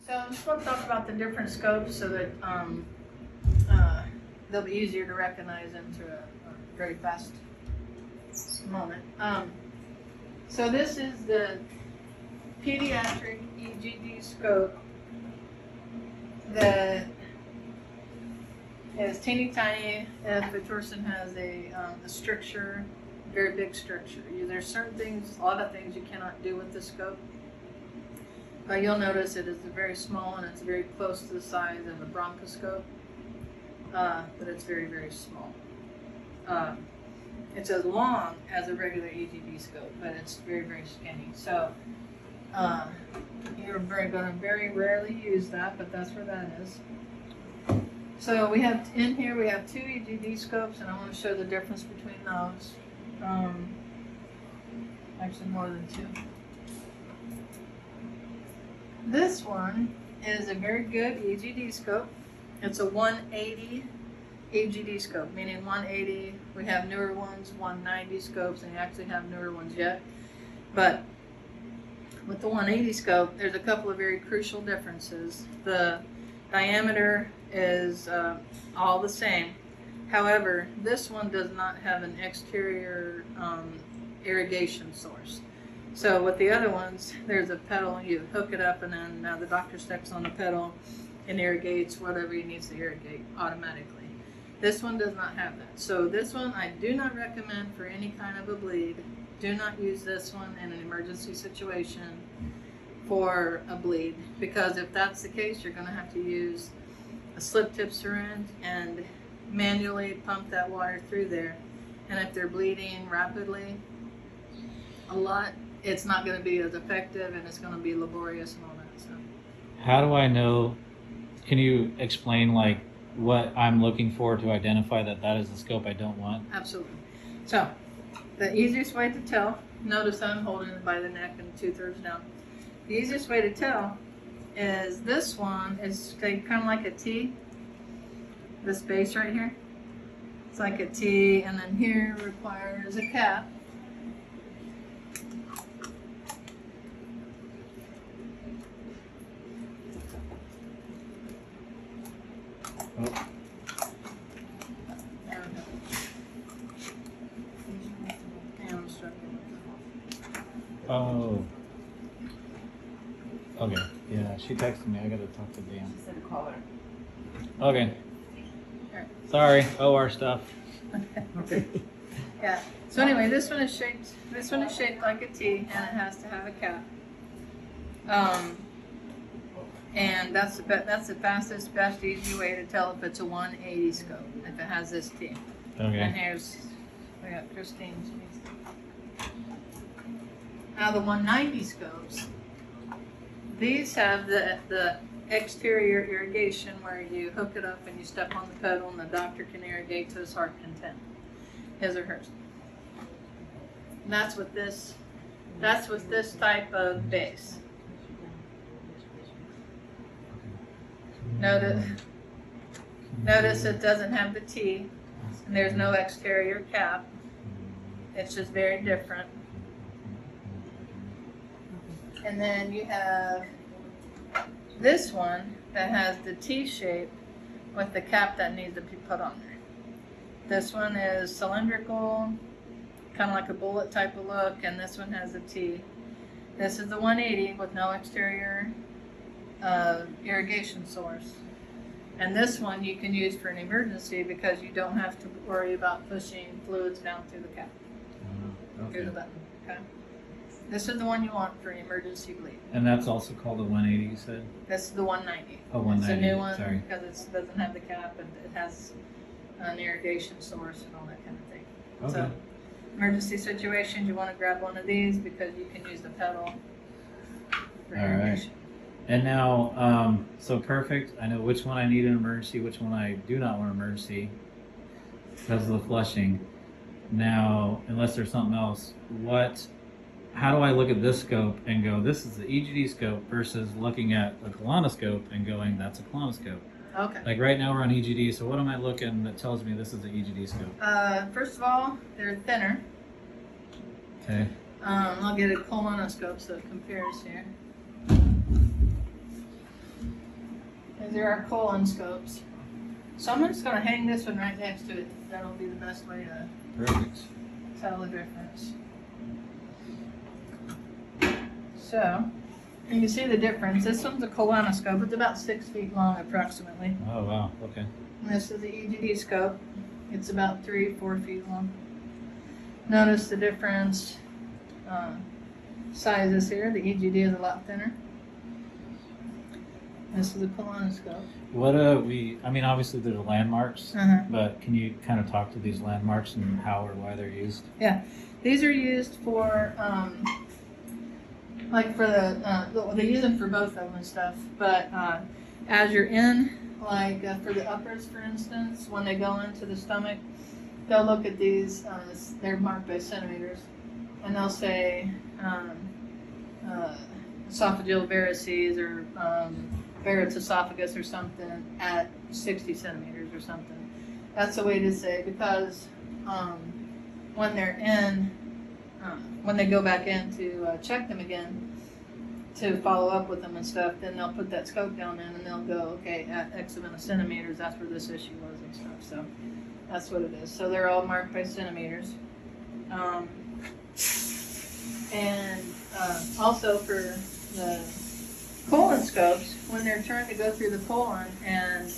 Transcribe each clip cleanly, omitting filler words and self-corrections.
So I'm just going to talk about the different scopes so that they'll be easier to recognize into a very fast moment. So this is the pediatric EGD scope that is teeny tiny if a person has a stricture, very big stricture. There's certain things, a lot of things you cannot do with the scope. But you'll notice it is very small and it's very close to the size of a bronchoscope, but it's very, very small. It's as long as a regular EGD scope, but it's very, very skinny. So you're going to very rarely use that, but that's where that is. So we have, in here we have 2 EGD scopes, and I want to show the difference between those. Actually more than 2. This one is a very good EGD scope. It's a 180 EGD scope, meaning 180. We have newer ones, 190 scopes, and we actually have newer ones yet. But with the 180 scope, there's a couple of very crucial differences. The diameter is all the same. However, this one does not have an exterior irrigation source. So with the other ones, there's a pedal, you hook it up, and then the doctor steps on the pedal and irrigates whatever he needs to irrigate automatically. This one does not have that. So this one I do not recommend for any kind of a bleed. Do not use this one in an emergency situation for a bleed, because if that's the case, you're going to have to use a slip tip syringe and manually pump that water through there. And if they're bleeding rapidly a lot, it's not going to be as effective, and it's going to be laborious and all that stuff. How do I know? Can you explain like what I'm looking for to identify that that is the scope I don't want? Absolutely. So the easiest way to tell, notice I'm holding it by the neck and 2/3 down. The easiest way to tell is this one is kind of like a T. This base right here, it's like a T, and then here requires a cap. Oh. There we go. And I'm struggling with that. Oh. Okay. Yeah, she texted me. I gotta talk to Dan. She said to call her. Okay. Alright. Sorry. OR stuff. Okay. Yeah. So anyway, this one is shaped. This one is shaped like a T, and it has to have a cap. And that's the fastest, best, easy way to tell if it's a 180 scope, if it has this T. And Okay. here's, we got Christine's. Now the 190 scopes, these have the exterior irrigation where you hook it up and you step on the pedal and the doctor can irrigate to his heart content, his or hers. And that's with this type of base. Notice it doesn't have the T, and there's no exterior cap. It's just very different. And then you have this one that has the T shape with the cap that needs to be put on there. This one is cylindrical, kind of like a bullet type of look, and this one has a T. This is the 180 with no exterior irrigation source. And this one you can use for an emergency because you don't have to worry about pushing fluids down through the cap, through the button. Okay. This is the one you want for an emergency bleed. And that's also called a 180, you said? This is the 190. Oh, 190. It's a new one Sorry. because it doesn't have the cap and it has an irrigation source and all that kind of thing. Okay. So, emergency situations, you want to grab one of these because you can use the pedal for All right. irrigation. And now, so perfect. I know which one I need an emergency, which one I do not want an emergency because of the flushing. Now, unless there's something else, how do I look at this scope and go, this is the EGD scope versus looking at a colonoscope and going, that's a colonoscope? Okay. Like right now we're on EGD, so what am I looking that tells me this is the EGD scope? First of all, they're thinner. Okay. I'll get a colonoscope so it compares here. These are our colonoscopes. So I'm just going to hang this one right next to it. That'll be the best way to Perfect. tell the difference. So, you can see the difference. This one's a colonoscope. It's about 6 feet long approximately. Oh wow. Okay. And this is the EGD scope. It's about 3-4 feet long. Notice the difference sizes here. The EGD is a lot thinner. This is a colonoscope. What I mean, obviously there's landmarks, but can you kind of talk to these landmarks and how or why they're used? Yeah, these are used for like for well, they use them for both of them and stuff. But as you're in, like for the uppers, for instance, when they go into the stomach, they'll look at these. They're marked by centimeters, and they'll say esophageal varices or Barrett's esophagus or something at 60 centimeters or something. That's the way to say, because when they're in, when they go back in to check them again, to follow up with them and stuff, then they'll put that scope down in and they'll go, okay, at X amount of centimeters, that's where this issue was and stuff. So that's what it is. So they're all marked by centimeters. And also for the colonoscopes, when they're trying to go through the colon and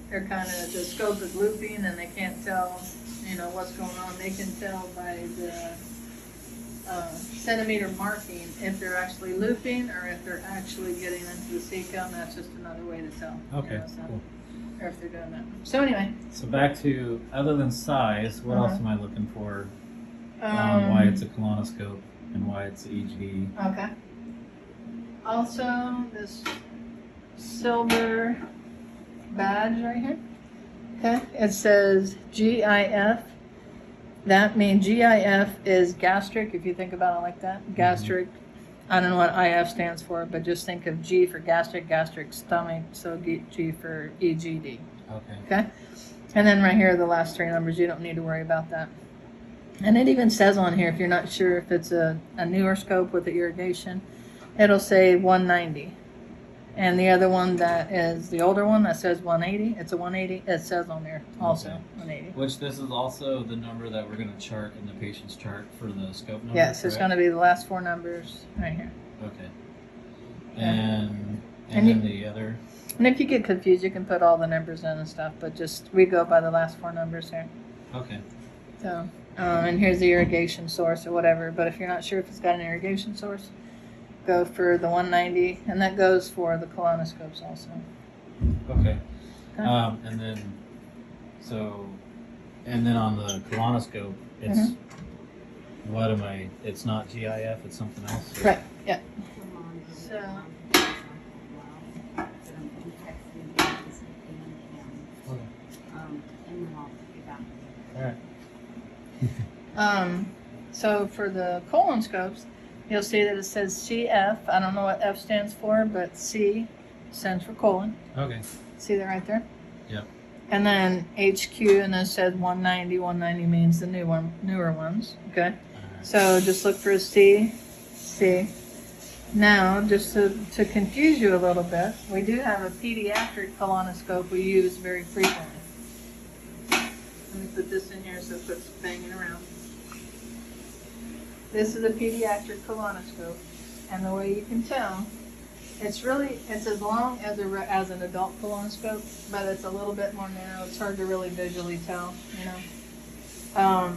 they're kind of, the scope is looping and they can't tell, you know, what's going on, they can tell by the centimeter marking if they're actually looping or if they're actually getting into the cecum. That's just another way to tell. Okay, You know, so, cool. or if they're doing that. So anyway. So back to, other than size, what else am I looking for on why it's a colonoscope and why it's EGD? Okay. Also, this silver badge right here. Okay, it says GIF. That means GIF is gastric, if you think about it like that. Gastric. I don't know what IF stands for, but just think of G for gastric, gastric stomach, so G for EGD. Okay. Okay? And then right here are the last 3 numbers. You don't need to worry about that. And it even says on here, if you're not sure if it's a newer scope with the irrigation, it'll say 190. And the other one that is the older one that says 180, it's a 180. It says on there also 180. Which this is also the number that we're going to chart in the patient's chart for the scope number. Yes, it's going to be the last 4 numbers right here. Okay. And And then the other. And if you get confused, you can put all the numbers in and stuff, but just we go by the last 4 numbers here. Okay. So, and here's the irrigation source or whatever. But if you're not sure if it's got an irrigation source, go for the 190, and that goes for the colonoscopes also. Okay. And then, and then on the colonoscope, it's what am I? It's not GIF. It's something else. Or? Right. Yeah. So. All right. So for the colonoscopes, you'll see that it says CF. I don't know what F stands for, but C stands for colon. Okay. See that right there? Yep. And then HQ, and then it says 190. 190 means the newer ones. Okay. All right. So just look for a C. C. Now, just to confuse you a little bit, we do have a pediatric colonoscope we use very frequently. Let me put this in here so it quits banging around. This is a pediatric colonoscope, and the way you can tell, it's as long as an adult colonoscope, but it's a little bit more narrow. It's hard to really visually tell, you know.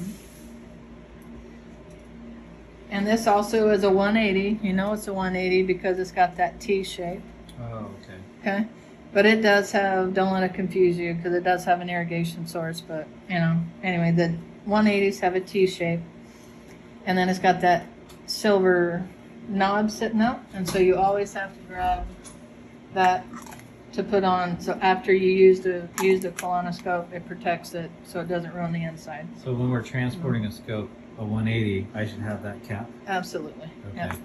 And this also is a 180. You know it's a 180 because it's got that T shape. Oh, okay. Okay. But it does have, don't let it confuse you because it does have an irrigation source. But, you know, anyway, the 180s have a T shape. And then it's got that silver knob sitting up. And so you always have to grab that to put on. So after you use the colonoscope, it protects it so it doesn't ruin the inside. So when we're transporting a scope, a 180, I should have that cap. Absolutely. Okay. Yep.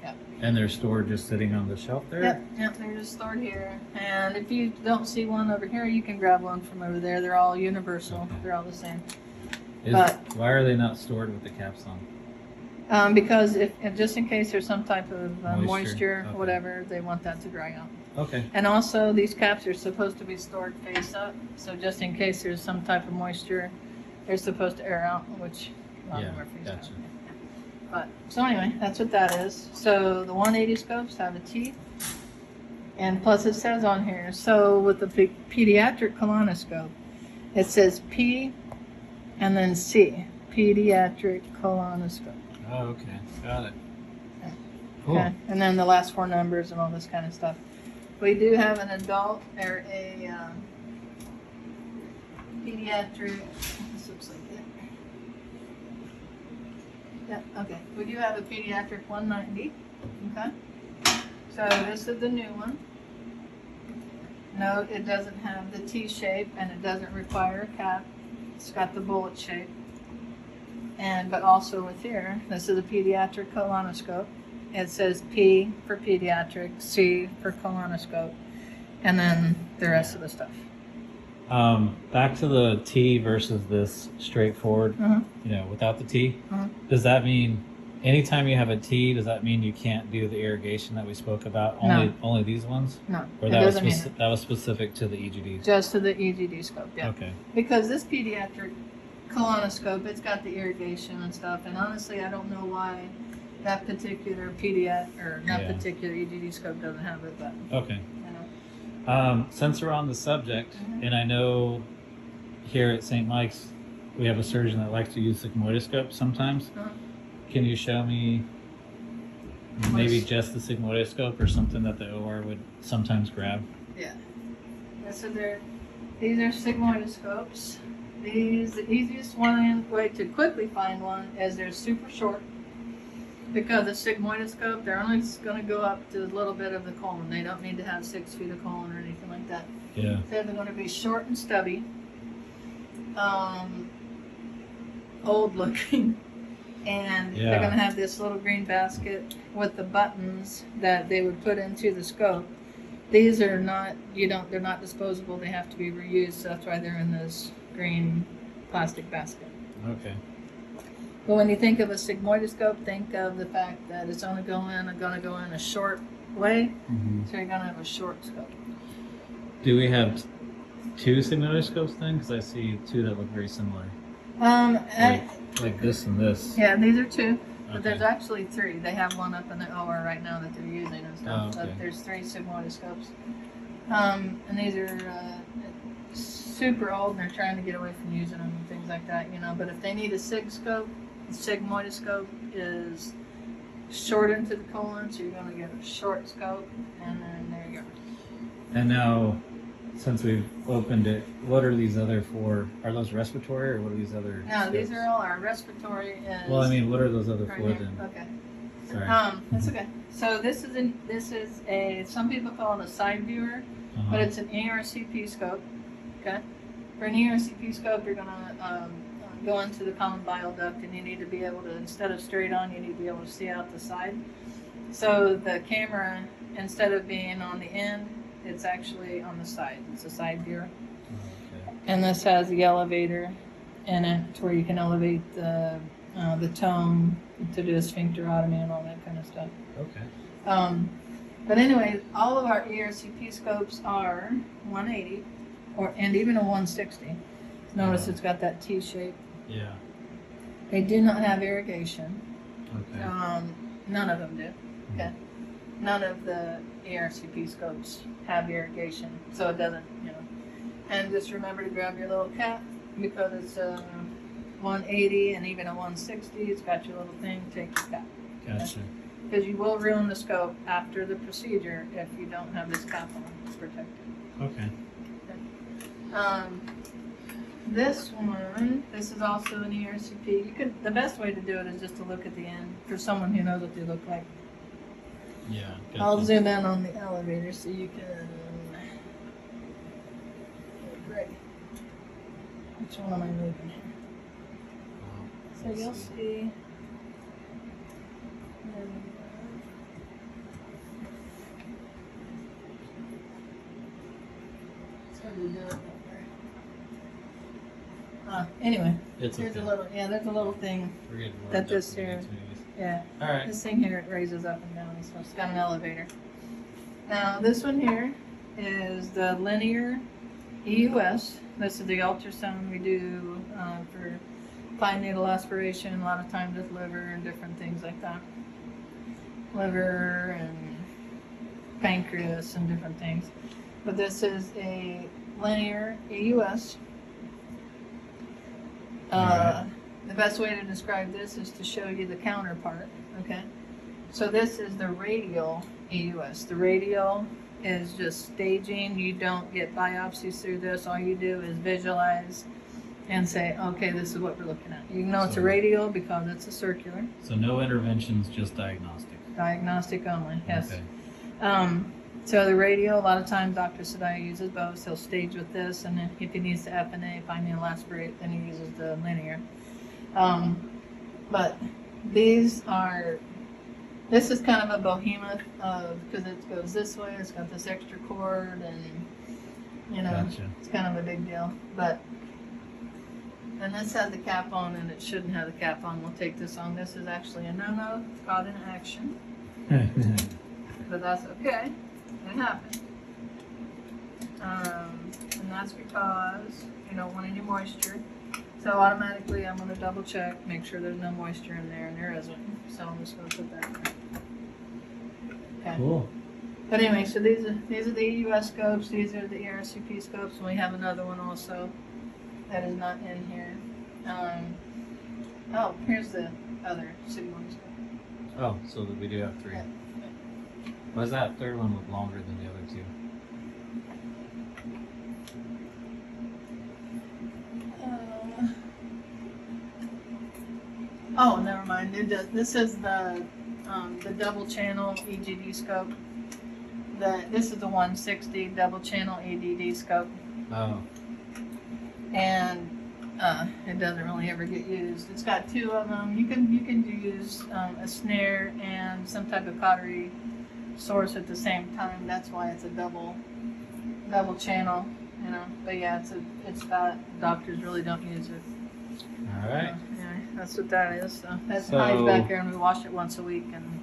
Yep. And they're stored just sitting on the shelf there? Yep, they're just stored here. And if you don't see one over here, you can grab one from over there. They're all universal. Okay. They're all the same. Why are they not stored with the caps on? Because if just in case there's some type of moisture, Okay. whatever, they want that to dry out. Okay. And also, these caps are supposed to be stored face up, so just in case there's some type of moisture, they're supposed to air out, which a lot of them are face gotcha. up. But so anyway, that's what that is. So the 180 scopes have a T, and plus it says on here. So with the pediatric colonoscope, it says P, and then C, pediatric colonoscope. Oh, okay. Got it. Cool. Okay, and then the last four numbers and all this kind of stuff. We do have an adult or a pediatric. This looks like it. Yeah. Okay. We do have a pediatric 190. Okay. So this is the new one. No, it doesn't have the T shape and it doesn't require a cap. It's got the bullet shape. But also with here, this is a pediatric colonoscope. It says P for pediatric, C for colonoscope, and then the rest of the stuff. Back to the T versus this straightforward, without the T. Does that mean anytime you have a T, does that mean you can't do the irrigation that we spoke about? Only these ones? No, Or it that was doesn't mean it. that was specific to the EGDs? Just to the EGD scope, yeah. Okay. Because this pediatric colonoscope, it's got the irrigation and stuff, and honestly, I don't know why that particular particular EGD scope doesn't have it, but Okay. you know. Since we're on the subject, and I know here at St. Mike's we have a surgeon that likes to use sigmoidoscope sometimes. Can you show me maybe just the sigmoidoscope or something that the OR would sometimes grab? Yeah. So these are sigmoidoscopes. The easiest way to quickly find one is they're super short. Because the sigmoidoscope, they're only going to go up to a little bit of the colon. They don't need to have 6 feet of colon or anything like that. Yeah. So they're going to be short and stubby, old looking, and they're going to have this little green basket with the buttons that they would put into the scope. These are not, they're not disposable. They have to be reused. So that's why they're in this green plastic basket. Okay. But when you think of a sigmoidoscope, think of the fact that it's only going to go in a short way, so you're going to have a short scope. Do we have 2 sigmoidoscopes then? Because I see 2 that look very similar. Like this and this. Yeah, these are 2, but Okay. there's actually 3. They have one up in the OR right now that they're using and stuff. Oh, okay. But there's 3 sigmoidoscopes, and these are super old, and they're trying to get away from using them and things like that, But if they need a sigmoidoscope is short into the colon, so you're going to get a short scope, and then there you go. And now, since we've opened it, what are these other 4? Are those respiratory, or what are these other? No, these scopes? are all our respiratory. Well, I mean, what are those other right 4 here. then? Okay. Sorry. That's okay. So this is a some people call it a side viewer, but it's an ERCP scope. Okay. For an ERCP scope, you're gonna go into the common bile duct, and you need to be able to, instead of straight on, you need to be able to see out the side. So the camera, instead of being on the end, it's actually on the side. It's a side viewer. Okay. And this has the elevator in it, to where you can elevate the tone to do a sphincterotomy and all that kind of stuff. Okay. But anyway, all of our ERCP scopes are 180, and even a 160. Notice it's got that T shape. Yeah. They do not have irrigation. Okay. None of them do. Okay. None of the ERCP scopes have irrigation, so it doesn't, And just remember to grab your little cap, because it's a 180 and even a 160. It's got your little thing. Take your cap. Gotcha. Because you will ruin the scope after the procedure if you don't have this cap on to protect it. Okay. This one, this is also an ERCP. The best way to do it is just to look at the end for someone who knows what they look like. Yeah. Gotcha. I'll zoom in on the elevator so you can. Great. Which one am I moving here? So you'll see. Anyway, It's there's okay. a little thing We're getting more that in-depth this than we here. need to. Yeah. All right. This thing here, it raises up and down, so it's got an elevator. Now, this one here is the linear EUS. This is the ultrasound we do for fine needle aspiration, a lot of times with liver and different things like that. Liver and pancreas and different things. But this is a linear EUS. The best way to describe this is to show you the counterpart, okay? So this is the radial EUS. The radial is just staging. You don't get biopsies through this. All you do is visualize and say, okay, this is what we're looking at. You know it's a radial because it's a circular. So no interventions, just diagnostic. Diagnostic only, yes. Okay. So the radial, a lot of times Dr. Sadaya uses both. He'll stage with this, and then if he needs to FNA, fine needle aspirate, then he uses the linear. But this is kind of a behemoth because it goes this way, it's got this extra cord, and you know, Gotcha. It's kind of a big deal. But, and this has the cap on, and it shouldn't have the cap on. We'll take this on. This is actually a no-no, caught in action, but that's okay. It happened. And that's because you don't want any moisture. So automatically I'm going to double check, make sure there's no moisture in there, and there isn't. So I'm just going to put that in there. Okay. Cool. But anyway, so these are the EUS scopes, these are the ERCP scopes, and we have another one also that is not in here. Oh, here's the other city one scope. Oh, so that we do have 3. Yeah. Why does that third one look longer than the other 2? Oh, never mind. This is the double channel EGD scope. This is the 160 double channel EDD scope. Oh. And it doesn't really ever get used. It's got 2 of them. You can use a snare and some type of cautery source at the same time. That's why it's a double channel, you know. But yeah, it's that doctors really don't use it. All right. Yeah, that's what that is. So that So- hides back there, and we wash it once a week, and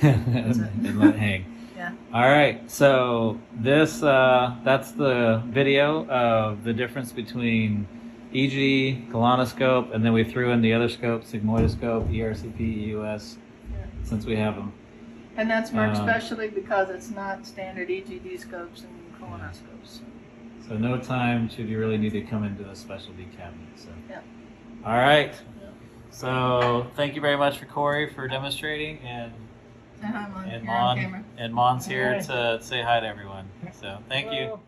and let it hang. Yeah. All right. So this that's the video of the difference between EGD, colonoscope, and then we threw in the other scope, sigmoidoscope, ERCP, EUS, Yeah. since we have them. And that's more especially because it's not standard EGD scopes and colonoscopes. So no time should you really need to come into a specialty cabinet. So. Yeah. All right. Yeah. So thank you very much for Corey for demonstrating, and You're on camera. Mon's here All right. to say hi to everyone. So thank you. Hello.